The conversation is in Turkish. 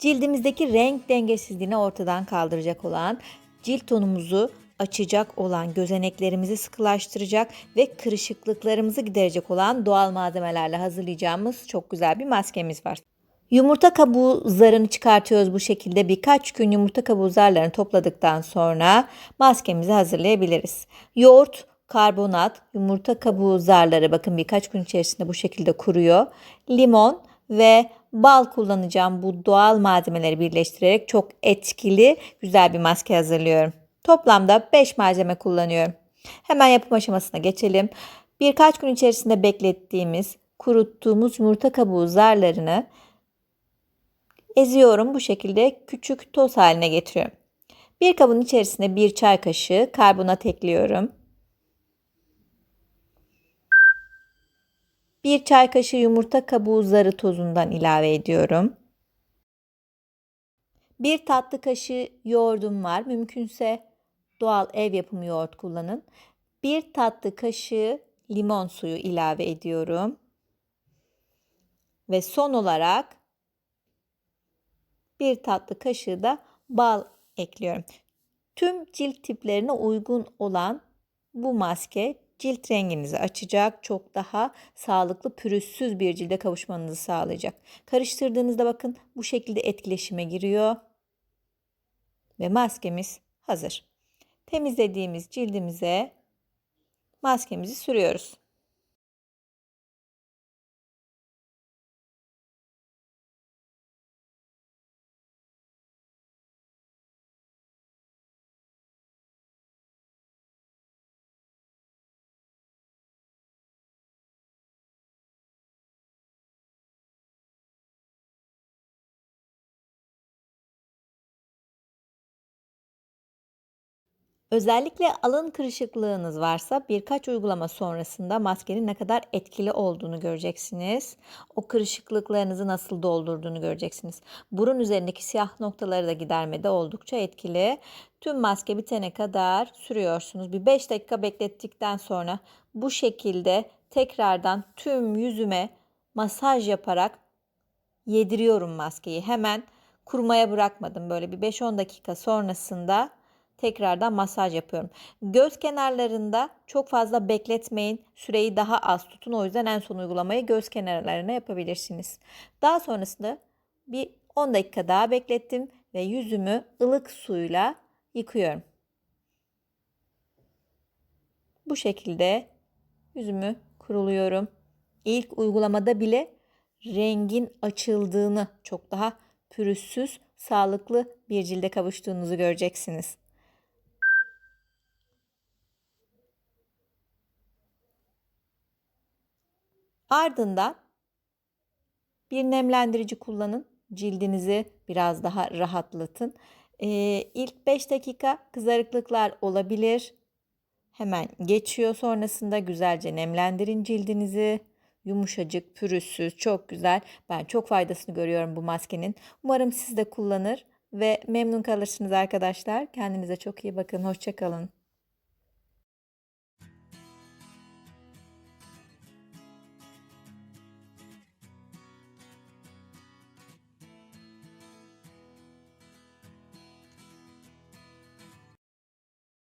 Cildimizdeki renk dengesizliğini ortadan kaldıracak olan, cilt tonumuzu açacak olan, gözeneklerimizi sıkılaştıracak ve kırışıklıklarımızı giderecek olan doğal malzemelerle hazırlayacağımız çok güzel bir maskemiz var. Yumurta kabuğu zarını çıkartıyoruz bu şekilde. Birkaç gün yumurta kabuğu zarlarını topladıktan sonra maskemizi hazırlayabiliriz. Yoğurt, karbonat, yumurta kabuğu zarları bakın birkaç gün içerisinde bu şekilde kuruyor. Limon ve bal kullanacağım. Bu doğal malzemeleri birleştirerek çok etkili, güzel bir maske hazırlıyorum. Toplamda 5 malzeme kullanıyorum. Hemen yapım aşamasına geçelim. Birkaç gün içerisinde beklettiğimiz, kuruttuğumuz yumurta kabuğu zarlarını eziyorum. Bu şekilde küçük toz haline getiriyorum. Bir kabın içerisine 1 çay kaşığı karbonat ekliyorum. 1 çay kaşığı yumurta kabuğu zarı tozundan ilave ediyorum. 1 tatlı kaşığı yoğurdum var. Mümkünse doğal ev yapımı yoğurt kullanın. 1 tatlı kaşığı limon suyu ilave ediyorum. Ve son olarak 1 tatlı kaşığı da bal ekliyorum. Tüm cilt tiplerine uygun olan bu maske cilt renginizi açacak, çok daha sağlıklı, pürüzsüz bir cilde kavuşmanızı sağlayacak. Karıştırdığınızda bakın bu şekilde etkileşime giriyor ve maskemiz hazır. Temizlediğimiz cildimize maskemizi sürüyoruz. Özellikle alın kırışıklığınız varsa birkaç uygulama sonrasında maskenin ne kadar etkili olduğunu göreceksiniz. O kırışıklıklarınızı nasıl doldurduğunu göreceksiniz. Burun üzerindeki siyah noktaları da gidermede oldukça etkili. Tüm maske bitene kadar sürüyorsunuz. Bir 5 dakika beklettikten sonra bu şekilde tekrardan tüm yüzüme masaj yaparak yediriyorum maskeyi. Hemen kurumaya bırakmadım. Böyle bir 5-10 dakika sonrasında tekrardan masaj yapıyorum. Göz kenarlarında çok fazla bekletmeyin. Süreyi daha az tutun. O yüzden en son uygulamayı göz kenarlarına yapabilirsiniz. Daha sonrasında bir 10 dakika daha beklettim ve yüzümü ılık suyla yıkıyorum. Bu şekilde yüzümü kuruluyorum. İlk uygulamada bile rengin açıldığını, çok daha pürüzsüz, sağlıklı bir cilde kavuştuğunuzu göreceksiniz. Ardından bir nemlendirici kullanın. Cildinizi biraz daha rahatlatın. İlk 5 dakika kızarıklıklar olabilir. Hemen geçiyor, sonrasında güzelce nemlendirin cildinizi. Yumuşacık, pürüzsüz, çok güzel. Ben çok faydasını görüyorum bu maskenin. Umarım siz de kullanır ve memnun kalırsınız arkadaşlar. Kendinize çok iyi bakın. Hoşça kalın.